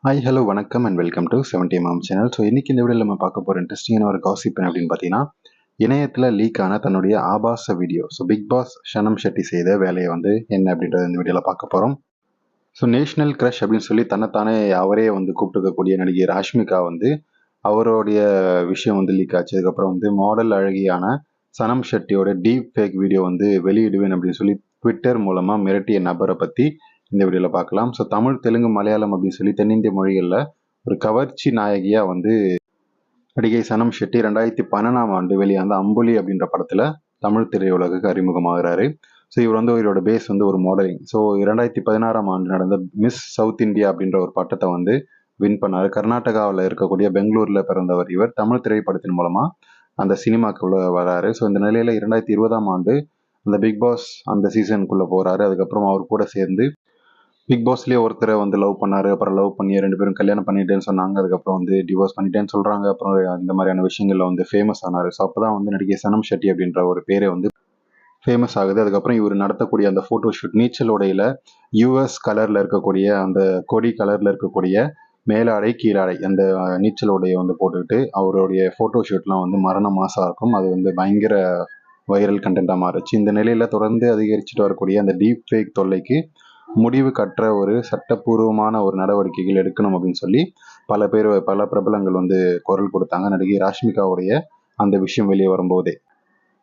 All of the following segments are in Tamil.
ஹாய் ஹலோ வணக்கம் and welcome to 70 mom channel. So இன்றைக்கி இந்த வீடியோவில் நம்ம பார்க்க போகிற இன்ட்ரெஸ்டிங்கான ஒரு காசிப் என்ன அப்படின்னு பார்த்தீங்கன்னா, இணையத்தில் லீக் ஆன தன்னுடைய ஆபாச video. So big pass Sanam Shetty செய்த வேலையை என்ன அப்படின்றத இந்த வீடியோவில் பார்க்க போகிறோம். ஸோ நேஷ்னல் க்ரஷ் அப்படின்னு சொல்லி தன்னைத்தானே அவரே கூப்பிட்டுக்கக்கூடிய நடிகை ராஷ்மிகா அவருடைய விஷயம் லீக் ஆச்சு. அதுக்கப்புறம் மாடல் அழகியான சனம் ஷெட்டியோட டீப் ஃபேக் வீடியோ வெளியிடுவேன் அப்படின்னு சொல்லி ட்விட்டர் மூலமாக மிரட்டிய நபரை பற்றி இந்த வீடியோவில் பார்க்கலாம். ஸோ தமிழ், தெலுங்கு, மலையாளம் அப்படின்னு சொல்லி தென்னிந்திய மொழிகளில் ஒரு கவர்ச்சி நாயகியாக நடிகை சனம் ஷெட்டி 2012 வெளியான அம்புலி அப்படின்ற படத்தில் தமிழ் திரையுலகுக்கு அறிமுகமாகிறாரு. ஸோ இவர் இவரோட பேஸ் ஒரு மாடலிங். ஸோ 2016 நடந்த மிஸ் சவுத் இந்தியா அப்படின்ற ஒரு பட்டத்தை வின் பண்ணார். கர்நாடகாவில் இருக்கக்கூடிய பெங்களூரில் பிறந்தவர் இவர். தமிழ் திரைப்படத்தின் மூலமாக அந்த சினிமாக்குள்ளே வராரு. ஸோ இந்த நிலையில் 2020 அந்த பிக் பாஸ் அந்த சீசனுக்குள்ளே போகிறாரு. அதுக்கப்புறம் அவர் கூட சேர்ந்து பிக் பாஸ்லேயே ஒருத்தரை லவ் பண்ணாரு. அப்புறம் லவ் பண்ணி 2 பேரும் கல்யாணம் பண்ணிட்டேன்னு சொன்னாங்க. அதுக்கப்புறம் டிவோர்ஸ் பண்ணிட்டேன்னு சொல்கிறாங்க. அப்புறம் இந்த மாதிரியான விஷயங்களில் ஃபேமஸ் ஆனார். ஸோ அப்போ தான் நடிகை சனம் ஷெட்டி அப்படின்ற ஒரு பேரை ஃபேமஸ் ஆகுது. அதுக்கப்புறம் இவர் நடத்தக்கூடிய அந்த ஃபோட்டோ ஷூட் நீச்சல் உடையில் யூஎஸ் கலரில் இருக்கக்கூடிய அந்த கொடி கலரில் இருக்கக்கூடிய மேலாடை கீழாடை அந்த நீச்சல் உடையை போட்டுக்கிட்டு அவருடைய ஃபோட்டோ ஷூட்லாம் மரண மாசாக இருக்கும். அது பயங்கர வைரல் கண்டென்ட்டாக மாறுச்சு. இந்த நிலையில் தொடர்ந்து அதிகரிச்சுட்டு வரக்கூடிய அந்த டீப் ஃபேக் தொல்லைக்கு முடிவு கற்ற ஒரு சட்டப்பூர்வமான ஒரு நடவடிக்கைகள் எடுக்கணும் அப்படின்னு சொல்லி பல பிரபலங்கள் குரல் கொடுத்தாங்க நடிகை ராஷ்மிகாவுடைய அந்த விஷயம் வெளியே வரும்போதே.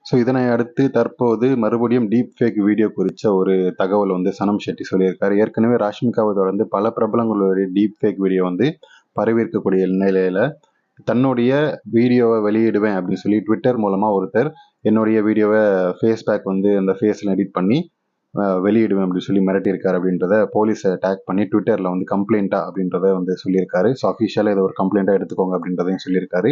ஸோ இதனை அடுத்து தற்போது மறுபடியும் டீப் ஃபேக் வீடியோ குறித்த ஒரு தகவல் சனம் ஷெட்டி சொல்லியிருக்காரு. ஏற்கனவே ராஷ்மிகாவை தொடர்ந்து பல பிரபலங்களுடைய டீப் ஃபேக் வீடியோ பரவியிருக்கக்கூடிய நிலையில தன்னுடைய வீடியோவை வெளியிடுவேன் அப்படின்னு சொல்லி ட்விட்டர் மூலமாக ஒருத்தர் என்னுடைய வீடியோவை ஃபேஸ்பேக் அந்த ஃபேஸில் எடிட் பண்ணி வெளியிடுவேன் அப்படின்னு சொல்லி மிரட்டியிருக்காரு அப்படின்றத போலீஸை டேக் பண்ணி ட்விட்டரில் கம்ப்ளைண்ட்டா அப்படின்றத சொல்லியிருக்காரு. ஸோ அஃபிஷியலாக இதை ஒரு கம்ப்ளைண்ட்டாக எடுத்துக்கோங்க அப்படின்றதையும் சொல்லியிருக்காரு.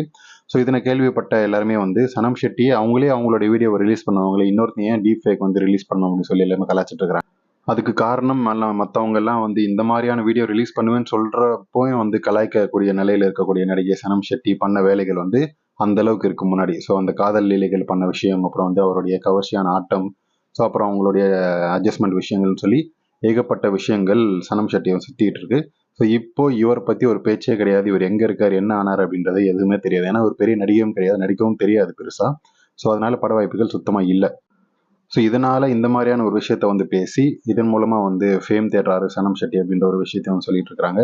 ஸோ இதனை கேள்விப்பட்ட எல்லாருமே சனம் ஷெட்டியை அவங்களுடைய வீடியோவை ரிலீஸ் பண்ணுவாங்களே, இன்னொருத்தையும் ஏன் டீப் ஃபேக் ரிலீஸ் பண்ணணும் அப்படின்னு சொல்லி எல்லாமே கலாச்சிட்டு இருக்கிறாங்க. அதுக்கு காரணம் மற்றவங்க எல்லாம் இந்த மாதிரியான வீடியோ ரிலீஸ் பண்ணுவேன்னு சொல்றப்போயும் கலாய்க்கக்கூடிய நிலையில் இருக்கக்கூடிய நடிகை சனம் ஷெட்டி பண்ண வேலைகள் அந்த அளவுக்கு இருக்கு முன்னாடி. ஸோ அந்த காதல் லீலைகள் பண்ண விஷயம், அப்புறம் அவருடைய கவர்ச்சியான ஆட்டம், ஸோ அப்புறம் அவங்களுடைய அட்ஜஸ்ட்மெண்ட் விஷயங்கள்னு சொல்லி ஏகப்பட்ட விஷயங்கள் சனம் ஷெட்டியை சுற்றிட்டு இருக்கு. ஸோ இப்போ இவரை பற்றி ஒரு பேச்சே கிடையாது. இவர் எங்கே இருக்கார், என்ன ஆனார் அப்படின்றது எதுவுமே தெரியாது. ஏன்னா ஒரு பெரிய நடிகையும் கிடையாது, நடிக்கவும் தெரியாது பெருசாக. ஸோ அதனால பட வாய்ப்புகள் சுத்தமாக இல்லை. ஸோ இதனால இந்த மாதிரியான ஒரு விஷயத்த பேசி இதன் மூலமாக ஃபேம் தேடுறாரு சனம் ஷெட்டி அப்படின்ற ஒரு விஷயத்தை சொல்லிட்டு இருக்காங்க.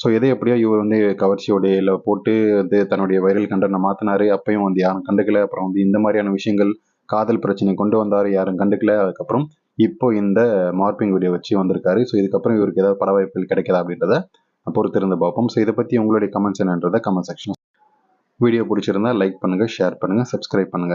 ஸோ எதை எப்படியோ இவர் கவர்ச்சியோடையில போட்டு தன்னுடைய வைரல் கண்டனை மாற்றினாரு. அப்பயும் யாரும் கண்டுக்கல. அப்புறம் இந்த மாதிரியான விஷயங்கள் காதல் பிரச்சனை கொண்டு வந்தார், யாரும் கண்டுக்கல. அதுக்கப்புறம் இப்போ இந்த மார்பிங் வீடியோ வச்சு வந்திருக்காரு. ஸோ இதுக்கப்புறம் இவருக்கு ஏதாவது பட வாய்ப்புகள் கிடைக்குதா அப்படின்றத பொறுத்திருந்து பார்ப்போம். ஸோ இதை பற்றி உங்களுடைய கமெண்ட்ஸ் என்னன்றதை கமெண்ட் செக்ஷன். வீடியோ பிடிச்சிருந்தா லைக் பண்ணுங்கள், ஷேர் பண்ணுங்கள், சப்ஸ்கிரைப் பண்ணுங்கள்.